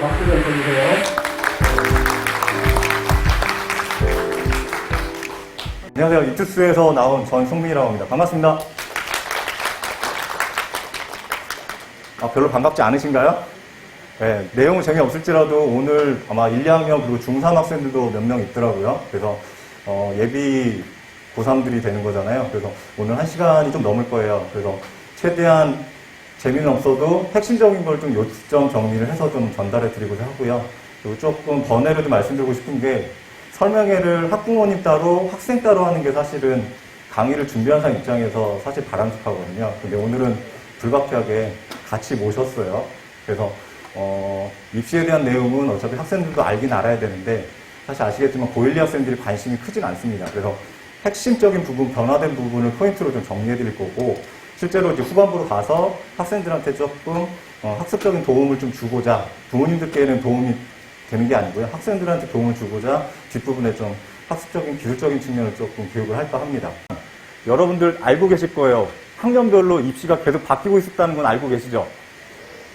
박수 좀 쳐주세요. 안녕하세요. 이투스에서 나온 전성민이라고 합니다. 반갑습니다. 별로 반갑지 않으신가요? 네, 내용은 재미없을지라도 오늘 아마 1, 2학년 그리고 중3 학생들도 몇 명 있더라고요. 그래서 예비 고3들이 되는 거잖아요. 그래서 오늘 1시간이 좀 넘을 거예요. 그래서 최대한 재미는 없어도 핵심적인 걸 좀 요점 정리를 해서 좀 전달해 드리고자 하고요. 그리고 조금 번외로 좀 말씀드리고 싶은 게 설명회를 학부모님 따로 학생 따로 하는 게 사실은 강의를 준비한 사람 입장에서 사실 바람직하거든요. 근데 오늘은 불가피하게 같이 모셨어요. 그래서 입시에 대한 내용은 어차피 학생들도 알긴 알아야 되는데 사실 아시겠지만 고1, 2 학생들이 관심이 크진 않습니다. 그래서 핵심적인 부분, 변화된 부분을 포인트로 좀 정리해 드릴 거고 실제로 이제 후반부로 가서 학생들한테 조금 학습적인 도움을 좀 주고자 부모님들께는 도움이 되는 게 아니고요. 학생들한테 도움을 주고자 뒷부분에 좀 학습적인 기술적인 측면을 조금 교육을 할까 합니다. 여러분들 알고 계실 거예요. 학년별로 입시가 계속 바뀌고 있었다는 건 알고 계시죠?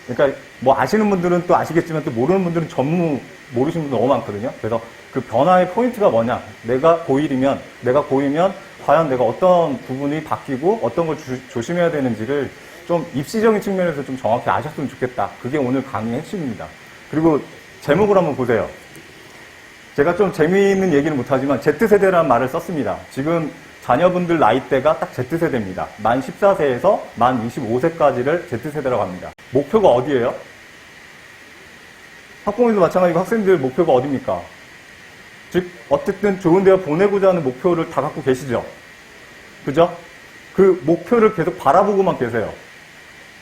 그러니까 뭐 아시는 분들은 또 아시겠지만 또 모르는 분들은 전무 모르시는 분들 너무 많거든요. 그래서 그 변화의 포인트가 뭐냐? 내가 고1이면 과연 내가 어떤 부분이 바뀌고 어떤 걸 조심해야 되는지를 좀 입시적인 측면에서 좀 정확히 아셨으면 좋겠다. 그게 오늘 강의의 핵심입니다. 그리고 제목을 한번 보세요. 제가 좀 재미있는 얘기는 못하지만 Z세대라는 말을 썼습니다. 지금 자녀분들 나이대가 딱 Z세대입니다. 만 14세에서 만 25세까지를 Z세대라고 합니다. 목표가 어디예요? 학부모님도 마찬가지고 학생들 목표가 어디입니까? 즉 어쨌든 좋은 대학 보내고자 하는 목표를 다 갖고 계시죠? 그죠? 그 목표를 계속 바라보고만 계세요.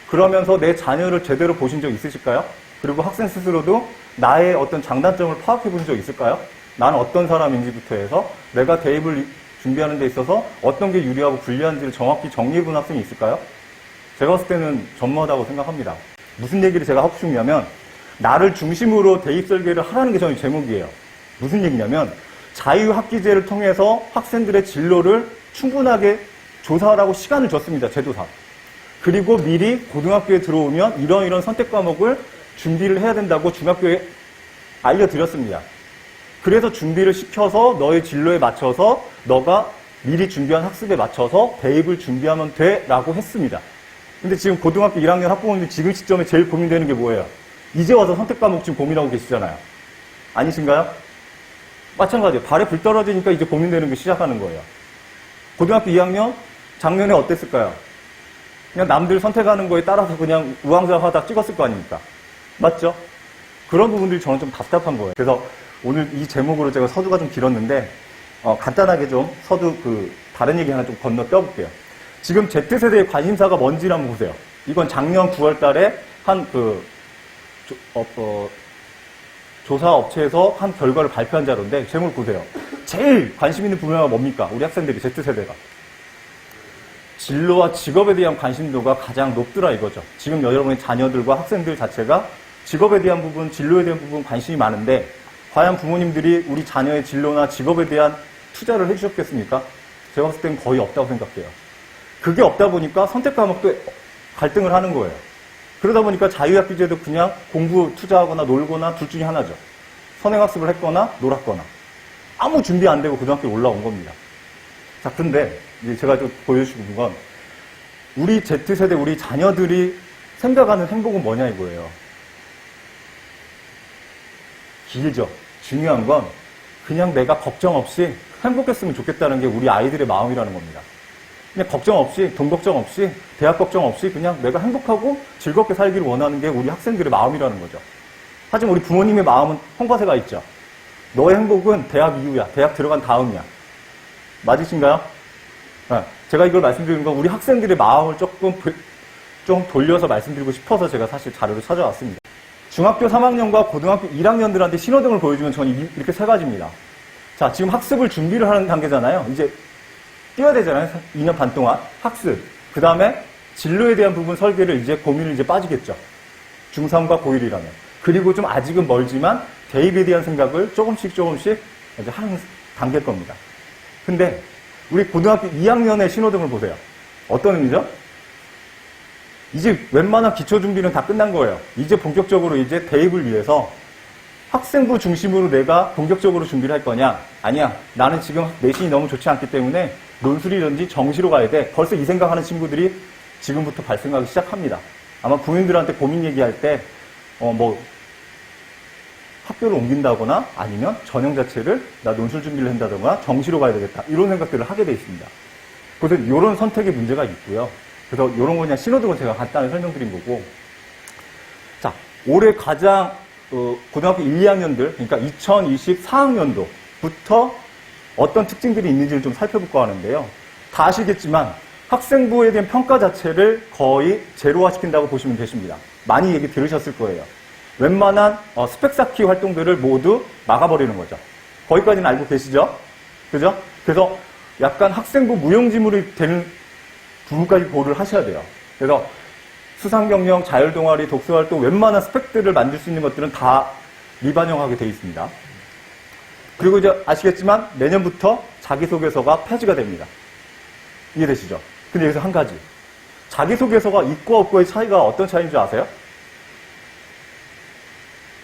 그러면서 내 자녀를 제대로 보신 적 있으실까요? 그리고 학생 스스로도 나의 어떤 장단점을 파악해 본 적 있을까요? 나는 어떤 사람인지부터 해서 내가 대입을 준비하는 데 있어서 어떤 게 유리하고 불리한지를 정확히 정리해 본 학생이 있을까요? 제가 봤을 때는 전무하다고 생각합니다. 무슨 얘기를 제가 하고 싶냐면 나를 중심으로 대입 설계를 하라는 게 저는 제목이에요. 무슨 얘기냐면 자유학기제를 통해서 학생들의 진로를 충분하게 조사하라고 시간을 줬습니다. 제도상. 그리고 미리 고등학교에 들어오면 이런 선택 과목을 준비를 해야 된다고 중학교에 알려드렸습니다. 그래서 준비를 시켜서 너의 진로에 맞춰서 너가 미리 준비한 학습에 맞춰서 대입을 준비하면 돼 라고 했습니다. 근데 지금 고등학교 1학년 학부모님들 지금 시점에 제일 고민되는 게 뭐예요? 이제 와서 선택 과목 지금 고민하고 계시잖아요. 아니신가요? 마찬가지예요. 발에 불 떨어지니까 이제 고민되는 게 시작하는 거예요. 고등학교 2학년 작년에 어땠을까요? 그냥 남들 선택하는 거에 따라서 그냥 우왕좌왕하다 찍었을 거 아닙니까? 맞죠? 그런 부분들이 저는 좀 답답한 거예요. 그래서 오늘 이 제목으로 제가 서두가 좀 길었는데 간단하게 좀 서두 다른 얘기 하나 좀 건너뛰어볼게요. 지금 Z세대의 관심사가 뭔지를 한번 보세요. 이건 작년 9월 달에 한 조사 업체에서 한 결과를 발표한 자료인데 제목을 보세요. 제일 관심 있는 분야가 뭡니까? 우리 학생들이 Z세대가. 진로와 직업에 대한 관심도가 가장 높더라 이거죠. 지금 여러분의 자녀들과 학생들 자체가 직업에 대한 부분, 진로에 대한 부분 관심이 많은데 과연 부모님들이 우리 자녀의 진로나 직업에 대한 투자를 해주셨겠습니까? 제가 봤을 땐 거의 없다고 생각해요. 그게 없다 보니까 선택 과목도 갈등을 하는 거예요. 그러다 보니까 자유학기제도 그냥 공부 투자하거나 놀거나 둘 중에 하나죠. 선행학습을 했거나 놀았거나 아무 준비 안 되고 고등학교에 올라온 겁니다. 자, 근데 이제 제가 좀 보여주고 건 우리 Z세대, 우리 자녀들이 생각하는 행복은 뭐냐 이거예요. 길죠. 중요한 건 그냥 내가 걱정 없이 행복했으면 좋겠다는 게 우리 아이들의 마음이라는 겁니다. 그냥 걱정 없이, 돈 걱정 없이, 대학 걱정 없이 그냥 내가 행복하고 즐겁게 살기를 원하는 게 우리 학생들의 마음이라는 거죠. 하지만 우리 부모님의 마음은 헝과세가 있죠. 너의 행복은 대학 이후야. 대학 들어간 다음이야. 맞으신가요? 네. 제가 이걸 말씀드리는 건 우리 학생들의 마음을 좀 돌려서 말씀드리고 싶어서 제가 사실 자료를 찾아왔습니다. 중학교 3학년과 고등학교 1학년들한테 신호등을 보여주면 저는 이렇게 세 가지입니다. 자, 지금 학습을 준비를 하는 단계잖아요. 이제 뛰어야 되잖아요. 2년 반 동안 학습. 그 다음에 진로에 대한 부분 설계를 이제 고민을 이제 빠지겠죠. 중3과 고1이라면. 그리고 좀 아직은 멀지만 대입에 대한 생각을 조금씩 이제 하는 단계일 겁니다. 근데 우리 고등학교 2학년의 신호등을 보세요. 어떤 의미죠? 이제 웬만한 기초 준비는 다 끝난 거예요. 이제 본격적으로 이제 대입을 위해서 학생부 중심으로 내가 본격적으로 준비를 할 거냐? 아니야. 나는 지금 내신이 너무 좋지 않기 때문에 논술이든지 정시로 가야 돼. 벌써 이 생각하는 친구들이 지금부터 발생하기 시작합니다. 아마 부모님들한테 고민 얘기할 때, 학교를 옮긴다거나 아니면 전형 자체를 나 논술 준비를 한다거나 정시로 가야 되겠다. 이런 생각들을 하게 돼 있습니다. 그래서 이런 선택의 문제가 있고요. 그래서 이런 거 그냥 신호등을 제가 간단히 설명드린 거고. 자, 올해 가장 고등학교 1, 2학년들, 그러니까 2024학년도부터 어떤 특징들이 있는지를 좀 살펴볼까 하는데요. 다 아시겠지만 학생부에 대한 평가 자체를 거의 제로화시킨다고 보시면 되십니다. 많이 얘기 들으셨을 거예요. 웬만한 스펙 쌓기 활동들을 모두 막아버리는 거죠. 거기까지는 알고 계시죠? 그죠? 그래서 약간 학생부 무용지물이 되는 부분까지 고려를 하셔야 돼요. 그래서 수상경영, 자율동아리, 독서활동, 웬만한 스펙들을 만들 수 있는 것들은 다 미반영하게 되어 있습니다. 그리고 이제 아시겠지만 내년부터 자기소개서가 폐지가 됩니다. 이해되시죠? 근데 여기서 한 가지. 자기소개서가 있고 없고의 차이가 어떤 차이인 줄 아세요?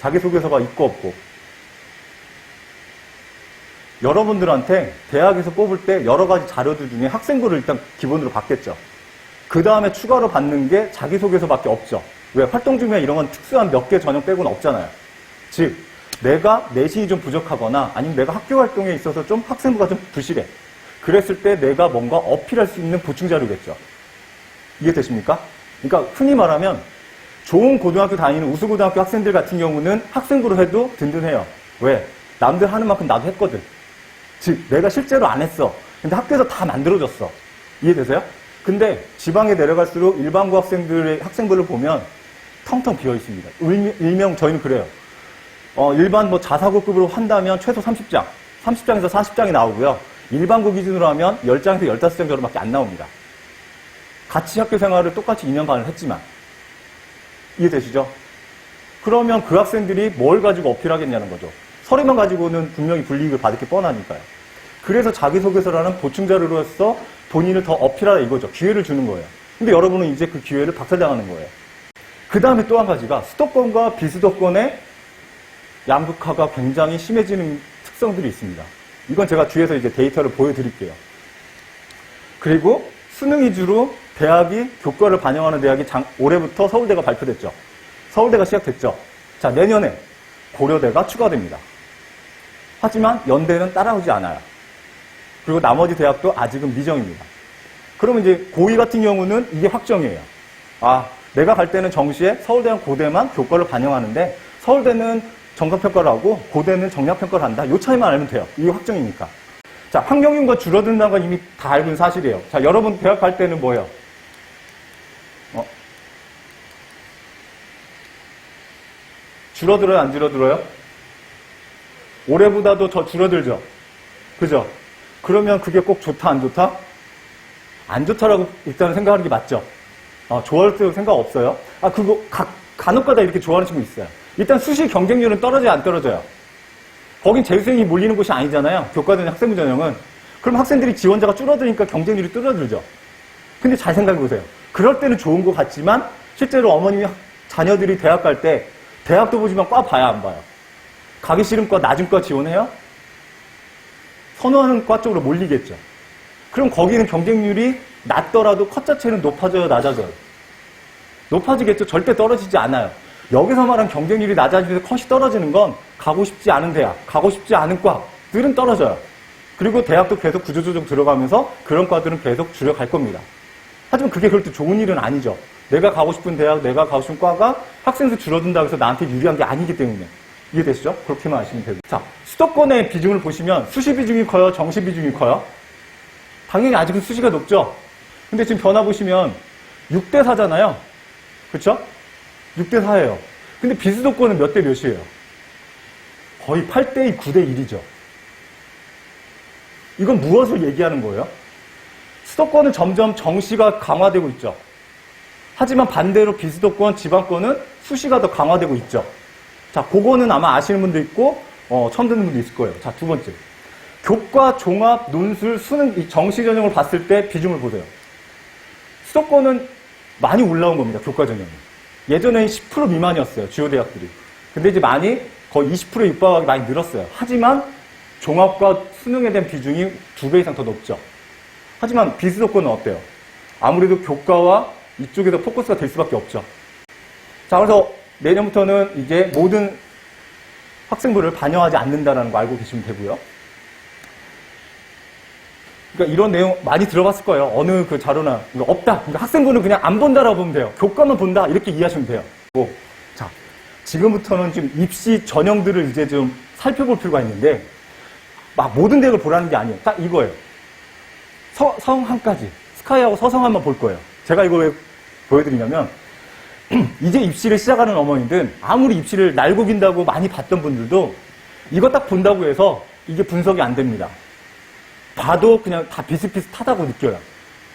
자기소개서가 있고 없고. 여러분들한테 대학에서 뽑을 때 여러 가지 자료들 중에 학생부를 일단 기본으로 받겠죠. 그 다음에 추가로 받는 게 자기소개서밖에 없죠. 왜? 활동중에 이런 건 특수한 몇 개 전형 빼고는 없잖아요. 즉, 내가 내신이 좀 부족하거나 아니면 내가 학교 활동에 있어서 좀 학생부가 좀 부실해. 그랬을 때 내가 뭔가 어필할 수 있는 보충 자료겠죠. 이해되십니까? 그러니까 흔히 말하면 좋은 고등학교 다니는 우수고등학교 학생들 같은 경우는 학생부로 해도 든든해요. 왜? 남들 하는 만큼 나도 했거든. 즉, 내가 실제로 안 했어. 근데 학교에서 다 만들어줬어. 이해되세요? 근데 지방에 내려갈수록 일반고 학생들의 학생부를 보면 텅텅 비어 있습니다. 일명 저희는 그래요. 일반 자사고급으로 한다면 최소 30장, 30장에서 40장이 나오고요. 일반고 기준으로 하면 10장에서 15장 정도밖에 안 나옵니다. 같이 학교 생활을 똑같이 2년 반을 했지만. 이해되시죠? 그러면 그 학생들이 뭘 가지고 어필하겠냐는 거죠. 서류만 가지고는 분명히 불이익을 받을 게 뻔하니까요. 그래서 자기소개서라는 보충자료로서 본인을 더 어필하라 이거죠. 기회를 주는 거예요. 근데 여러분은 이제 그 기회를 박살당하는 거예요. 그 다음에 또 한 가지가 수도권과 비수도권의 양극화가 굉장히 심해지는 특성들이 있습니다. 이건 제가 뒤에서 이제 데이터를 보여드릴게요. 그리고 수능 위주로 대학이 교과를 반영하는 대학이 올해부터 서울대가 발표됐죠. 서울대가 시작됐죠. 자, 내년에 고려대가 추가됩니다. 하지만 연대는 따라오지 않아요. 그리고 나머지 대학도 아직은 미정입니다. 그러면 이제 고2 같은 경우는 이게 확정이에요. 아, 내가 갈 때는 정시에 서울대랑 고대만 교과를 반영하는데 서울대는 정각평가를 하고 고대는 정량평가를 한다. 이 차이만 알면 돼요. 이게 확정이니까. 자, 환경인구가 줄어든다는 건 이미 다 알고 있는 사실이에요. 자, 여러분 대학 갈 때는 뭐예요? 줄어들어요? 안 줄어들어요? 올해보다도 더 줄어들죠? 그죠? 그러면 그게 꼭 좋다, 안 좋다? 안 좋다라고 일단은 생각하는 게 맞죠? 좋아할 때 생각 없어요? 그거 간혹가다 이렇게 좋아하는 친구 있어요. 일단 수시 경쟁률은 떨어져요, 안 떨어져요? 거긴 재수생이 몰리는 곳이 아니잖아요. 교과전 학생부 전형은. 그럼 학생들이 지원자가 줄어드니까 경쟁률이 줄어들죠. 근데 잘 생각해보세요. 그럴 때는 좋은 것 같지만 실제로 어머님이 자녀들이 대학 갈 때 대학도 보지만 과 봐야 안 봐요. 가기 싫은 과, 낮은 과 지원해요? 선호하는 과 쪽으로 몰리겠죠. 그럼 거기는 경쟁률이 낮더라도 컷 자체는 높아져요, 낮아져요? 높아지겠죠. 절대 떨어지지 않아요. 여기서 말한 경쟁률이 낮아지면서 컷이 떨어지는 건 가고 싶지 않은 대학, 가고 싶지 않은 과들은 떨어져요. 그리고 대학도 계속 구조조정 들어가면서 그런 과들은 계속 줄여갈 겁니다. 하지만 그게 그렇게 좋은 일은 아니죠. 내가 가고 싶은 대학, 내가 가고 싶은 과가 학생수 줄어든다고 해서 나한테 유리한 게 아니기 때문에. 이해되시죠? 그렇게만 아시면 되고. 자, 수도권의 비중을 보시면 수시 비중이 커요? 정시 비중이 커요? 당연히 아직은 수시가 높죠? 근데 지금 변화 보시면 6대 4잖아요? 그쵸? 6대 4예요. 근데 비수도권은 몇 대 몇이에요? 거의 8대 2, 9대 1이죠. 이건 무엇을 얘기하는 거예요? 수도권은 점점 정시가 강화되고 있죠. 하지만 반대로 비수도권, 지방권은 수시가 더 강화되고 있죠. 자, 그거는 아마 아시는 분도 있고, 처음 듣는 분도 있을 거예요. 자, 두 번째. 교과, 종합, 논술, 수능, 이 정시 전형을 봤을 때 비중을 보세요. 수도권은 많이 올라온 겁니다. 교과 전형이. 예전에는 10% 미만이었어요. 주요 대학들이. 근데 이제 많이 거의 20%에 육박하게 많이 늘었어요. 하지만 종합과 수능에 대한 비중이 2배 이상 더 높죠. 하지만 비수도권은 어때요? 아무래도 교과와 이쪽에서 포커스가 될 수밖에 없죠. 자, 그래서 내년부터는 이제 모든 학생부를 반영하지 않는다는 거 알고 계시면 되고요. 그러니까 이런 내용 많이 들어봤을 거예요. 어느 그 자료나 이거 없다. 그러니까 학생부는 그냥 안 본다라고 보면 돼요. 교과만 본다 이렇게 이해하시면 돼요. 자, 지금부터는 좀 입시 전형들을 이제 좀 살펴볼 필요가 있는데 막 모든 대학을 보라는 게 아니에요. 딱 이거예요. 서성한까지 스카이하고 서성한만 볼 거예요. 제가 이거 왜 보여드리냐면 이제 입시를 시작하는 어머니들 아무리 입시를 날고 긴다고 많이 봤던 분들도 이거 딱 본다고 해서 이게 분석이 안 됩니다. 봐도 그냥 다 비슷비슷하다고 느껴요.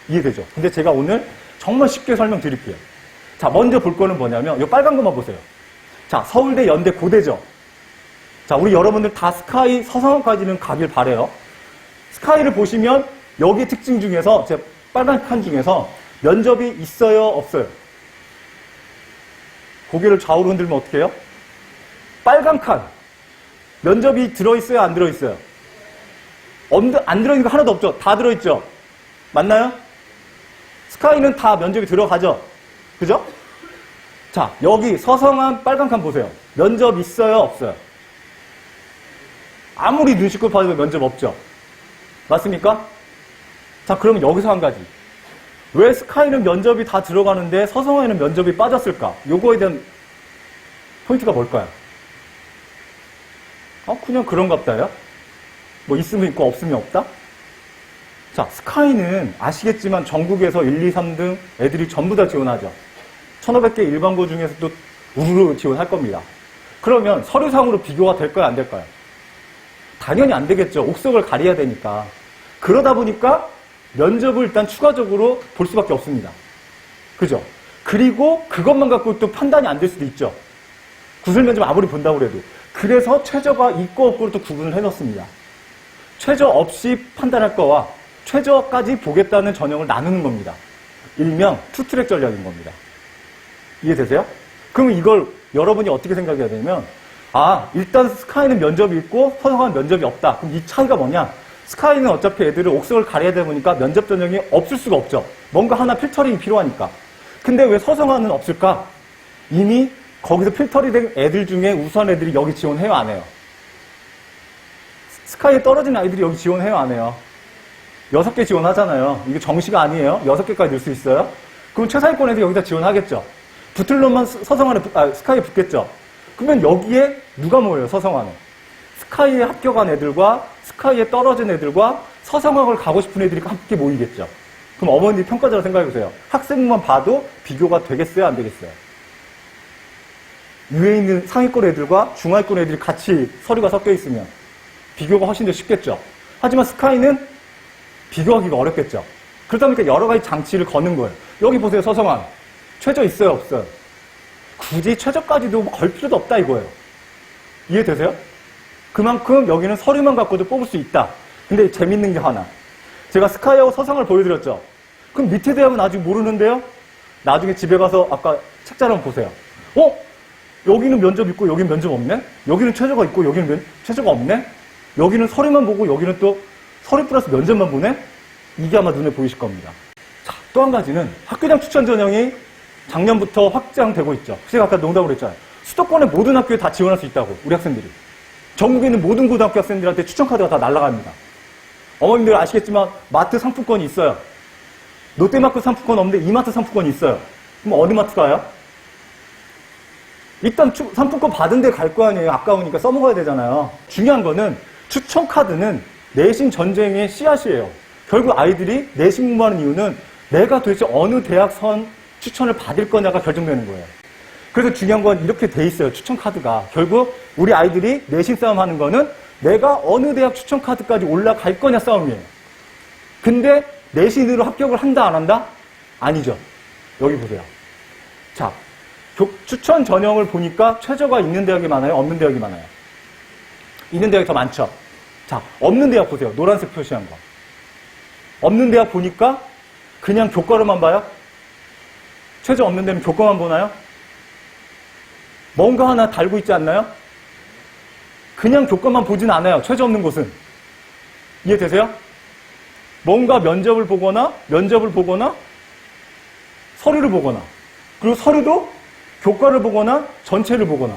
이해되죠? 근데 제가 오늘 정말 쉽게 설명드릴게요. 자, 먼저 볼 거는 뭐냐면 이 빨간 것만 보세요. 자, 서울대, 연대, 고대죠. 자, 우리 여러분들 다 스카이 서성한까지는 가길 바래요. 스카이를 보시면 여기 특징 중에서 제 빨간 칸 중에서 면접이 있어요, 없어요? 고개를 좌우로 흔들면 어떻게 해요? 빨간 칸. 면접이 들어있어요, 안 들어있어요? 안 들어있는 거 하나도 없죠? 다 들어있죠? 맞나요? 스카이는 다 면접이 들어가죠? 그죠? 자, 여기 서성한 빨간 칸 보세요. 면접 있어요, 없어요? 아무리 눈 씻고 봐도 면접 없죠? 맞습니까? 자, 그러면 여기서 한 가지. 왜 스카이는 면접이 다 들어가는데 서성한에는 면접이 빠졌을까? 요거에 대한 포인트가 뭘까요? 그냥 그런갑다요? 뭐 있으면 있고 없으면 없다? 자, 스카이는 아시겠지만 전국에서 1, 2, 3등 애들이 전부 다 지원하죠. 1500개 일반고 중에서도 우르르 지원할 겁니다. 그러면 서류상으로 비교가 될까요? 안 될까요? 당연히 안 되겠죠. 옥석을 가려야 되니까. 그러다 보니까 면접을 일단 추가적으로 볼 수밖에 없습니다. 그죠? 그리고 그것만 갖고 또 판단이 안 될 수도 있죠. 구술 면접 아무리 본다고 해도. 그래서 최저가 있고 없고를 또 구분을 해놓습니다. 최저 없이 판단할 거와 최저까지 보겠다는 전형을 나누는 겁니다. 일명 투트랙 전략인 겁니다. 이해되세요? 그럼 이걸 여러분이 어떻게 생각해야 되냐면 일단 스카이는 면접이 있고 서성한 면접이 없다. 그럼 이 차이가 뭐냐? 스카이는 어차피 애들을 옥석을 가려야 되다 보니까 면접 전형이 없을 수가 없죠. 뭔가 하나 필터링이 필요하니까. 근데 왜 서성한은 없을까? 이미 거기서 필터링 된 애들 중에 우수한 애들이 여기 지원해요, 안 해요? 스카이에 떨어진 아이들이 여기 지원해요, 안 해요? 6개 지원하잖아요. 이게 정시가 아니에요. 6개까지 넣을 수 있어요? 그럼 최상위권 애들이 여기다 지원하겠죠. 붙을 놈만 스카이에 붙겠죠. 그러면 여기에 누가 모여요, 서성한에? 스카이에 합격한 애들과 스카이에 떨어진 애들과 서성학을 가고 싶은 애들이 함께 모이겠죠. 그럼 어머니 평가자로 생각해보세요. 학생만 봐도 비교가 되겠어요, 안 되겠어요? 위에 있는 상위권 애들과 중하위권 애들이 같이 서류가 섞여 있으면 비교가 훨씬 더 쉽겠죠. 하지만 스카이는 비교하기가 어렵겠죠. 그러다 보니까 여러 가지 장치를 거는 거예요. 여기 보세요, 서성한. 최저 있어요, 없어요? 굳이 최저까지도 걸 필요도 없다 이거예요. 이해되세요? 그만큼 여기는 서류만 갖고도 뽑을 수 있다. 근데 재밌는 게 하나. 제가 스카이하고 서성을 보여드렸죠. 그럼 밑에 대학은 아직 모르는데요? 나중에 집에 가서 아까 책자를 한번 보세요. 여기는 면접 있고 여기는 면접 없네? 여기는 최저가 있고 여기는 최저가 없네? 여기는 서류만 보고 여기는 또 서류 플러스 면접만 보네? 이게 아마 눈에 보이실 겁니다. 자, 또 한 가지는 학교장 추천 전형이 작년부터 확장되고 있죠. 제가 아까 농담으로 했잖아요. 수도권의 모든 학교에 다 지원할 수 있다고, 우리 학생들이. 전국에 있는 모든 고등학교 학생들한테 추천카드가 다 날아갑니다. 어머님들 아시겠지만 마트 상품권이 있어요. 롯데마트 상품권 없는데 이마트 상품권이 있어요. 그럼 어디 마트 가요? 일단 상품권 받은 데 갈 거 아니에요. 아까우니까 써먹어야 되잖아요. 중요한 거는 추천카드는 내신 전쟁의 씨앗이에요. 결국 아이들이 내신 공부하는 이유는 내가 도대체 어느 대학선 추천을 받을 거냐가 결정되는 거예요. 그래서 중요한 건 이렇게 돼 있어요. 추천카드가. 결국 우리 아이들이 내신 싸움 하는 거는 내가 어느 대학 추천카드까지 올라갈 거냐 싸움이에요. 근데 내신으로 합격을 한다 안 한다? 아니죠. 여기 보세요. 자, 추천 전형을 보니까 최저가 있는 대학이 많아요? 없는 대학이 많아요? 있는 대학이 더 많죠. 자, 없는 대학 보세요. 노란색 표시한 거. 없는 대학 보니까 그냥 교과로만 봐요? 최저 없는 데는 교과만 보나요? 뭔가 하나 달고 있지 않나요? 그냥 교과만 보진 않아요. 최저 없는 곳은. 이해되세요? 뭔가 면접을 보거나 서류를 보거나 그리고 서류도 교과를 보거나 전체를 보거나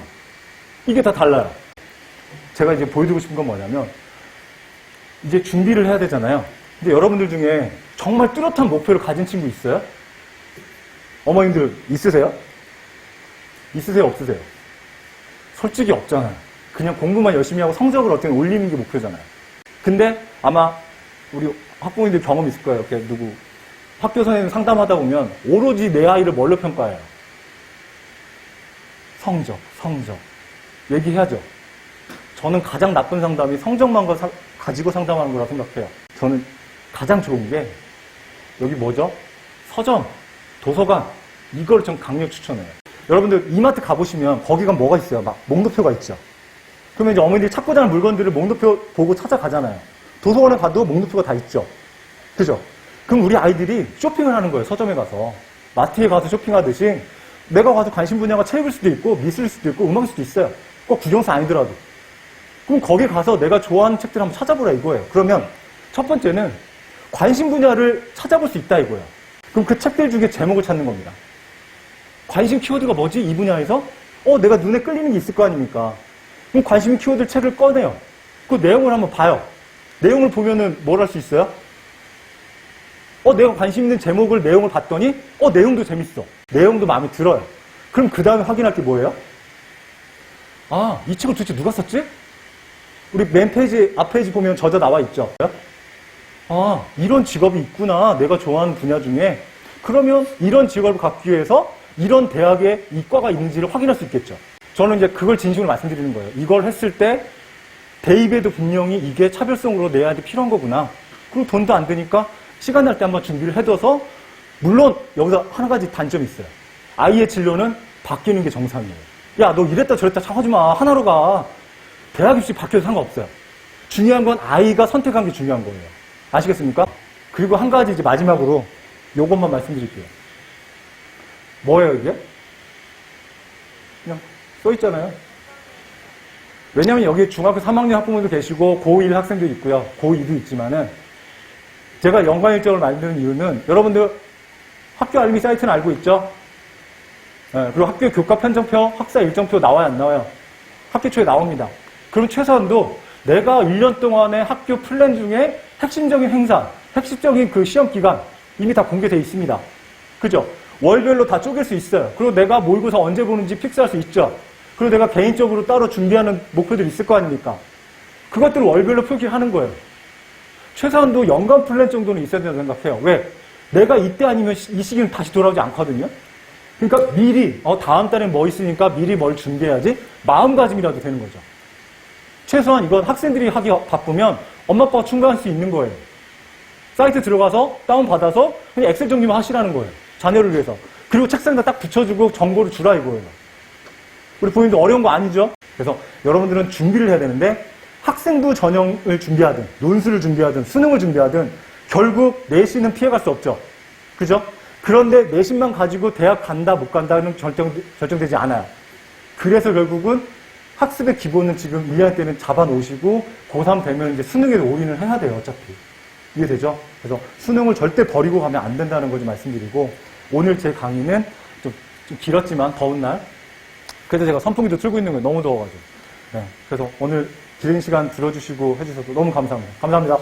이게 다 달라요. 제가 이제 보여드리고 싶은 건 뭐냐면 이제 준비를 해야 되잖아요. 근데 여러분들 중에 정말 뚜렷한 목표를 가진 친구 있어요? 어머님들 있으세요? 있으세요? 없으세요? 솔직히 없잖아요. 그냥 공부만 열심히 하고 성적을 어떻게 올리는 게 목표잖아요. 근데 아마 우리 학부모님들 경험 있을 거예요. 이렇게 누구 학교 선생님 상담하다 보면 오로지 내 아이를 뭘로 평가해요? 성적. 얘기해야죠. 저는 가장 나쁜 상담이 성적만 가지고 상담하는 거라 생각해요. 저는 가장 좋은 게 여기 뭐죠? 서점, 도서관 이걸 좀 강력 추천해요. 여러분들 이마트 가보시면 거기 가면 뭐가 있어요? 막 목록표가 있죠. 그러면 이제 어머니들이 찾고자 하는 물건들을 목록표 보고 찾아가잖아요. 도서관에 가도 목록표가 다 있죠. 그죠? 그럼 우리 아이들이 쇼핑을 하는 거예요. 서점에 가서. 마트에 가서 쇼핑하듯이 내가 가서 관심 분야가 체육일 수도 있고 미술일 수도 있고 음악일 수도 있어요. 꼭 국영수 아니더라도. 그럼 거기 가서 내가 좋아하는 책들 한번 찾아보라 이거예요. 그러면 첫 번째는 관심 분야를 찾아볼 수 있다 이거예요. 그럼 그 책들 중에 제목을 찾는 겁니다. 관심 키워드가 뭐지? 이 분야에서? 내가 눈에 끌리는 게 있을 거 아닙니까? 그럼 관심 키워드 책을 꺼내요. 그 내용을 한번 봐요. 내용을 보면은 뭘 할 수 있어요? 내가 관심 있는 제목을 내용을 봤더니 내용도 재밌어. 내용도 마음에 들어요. 그럼 그 다음에 확인할 게 뭐예요? 이 책을 도대체 누가 썼지? 우리 맨 페이지, 앞 페이지 보면 저자 나와 있죠. 이런 직업이 있구나. 내가 좋아하는 분야 중에. 그러면 이런 직업을 갖기 위해서 이런 대학에 이과가 있는지를 확인할 수 있겠죠. 저는 이제 그걸 진심으로 말씀드리는 거예요. 이걸 했을 때 대입에도 분명히 이게 차별성으로 내 아이한테 필요한 거구나. 그리고 돈도 안 드니까 시간 날 때 한번 준비를 해둬서 물론 여기서 한 가지 단점이 있어요. 아이의 진로는 바뀌는 게 정상이에요. 야, 너 이랬다 저랬다 참하지 마. 하나로 가. 대학 입시 바뀌어도 상관없어요. 중요한 건 아이가 선택한 게 중요한 거예요. 아시겠습니까? 그리고 한 가지 이제 마지막으로 요것만 말씀드릴게요. 뭐예요, 이게? 그냥 써 있잖아요. 왜냐면 여기 중학교 3학년 학부모도 계시고 고1 학생도 있고요. 고2도 있지만은 제가 연관 일정을 만드는 이유는 여러분들 학교 알림이 사이트는 알고 있죠? 그리고 학교 교과 편성표, 학사 일정표 나와요, 안 나와요? 학기 초에 나옵니다. 그럼 최소한도 내가 1년 동안의 학교 플랜 중에 핵심적인 행사, 핵심적인 그 시험 기간 이미 다 공개되어 있습니다. 그죠? 월별로 다 쪼갤 수 있어요. 그리고 내가 모의고사 언제 보는지 픽스할 수 있죠. 그리고 내가 개인적으로 따로 준비하는 목표들이 있을 거 아닙니까? 그것들을 월별로 표기하는 거예요. 최소한도 연간 플랜 정도는 있어야 된다고 생각해요. 왜? 내가 이때 아니면 이 시기는 다시 돌아오지 않거든요. 그러니까 미리 다음 달엔 뭐 있으니까 미리 뭘 준비해야지 마음가짐이라도 되는 거죠. 최소한 이건 학생들이 하기 바쁘면 엄마 아빠가 충분할 수 있는 거예요. 사이트 들어가서 다운받아서 그냥 엑셀 정리만 하시라는 거예요. 자녀를 위해서. 그리고 책상에다 딱 붙여주고 정보를 주라 이거예요. 우리 부모님도 어려운 거 아니죠? 그래서 여러분들은 준비를 해야 되는데 학생부 전형을 준비하든 논술을 준비하든 수능을 준비하든 결국 내신은 피해갈 수 없죠. 그죠? 그런데 내신만 가지고 대학 간다 못 간다는 결정되지 않아요. 그래서 결국은 학습의 기본은 지금 1학년 때는 잡아놓으시고 고3 되면 이제 수능에 올인을 해야 돼요. 어차피. 이해되죠? 그래서 수능을 절대 버리고 가면 안 된다는 걸 좀 말씀드리고 오늘 제 강의는 좀 길었지만 더운 날 그래서 제가 선풍기도 틀고 있는 거예요. 너무 더워가지고. 네. 그래서 오늘 긴 시간 들어주시고 해주셔서 너무 감사합니다. 감사합니다.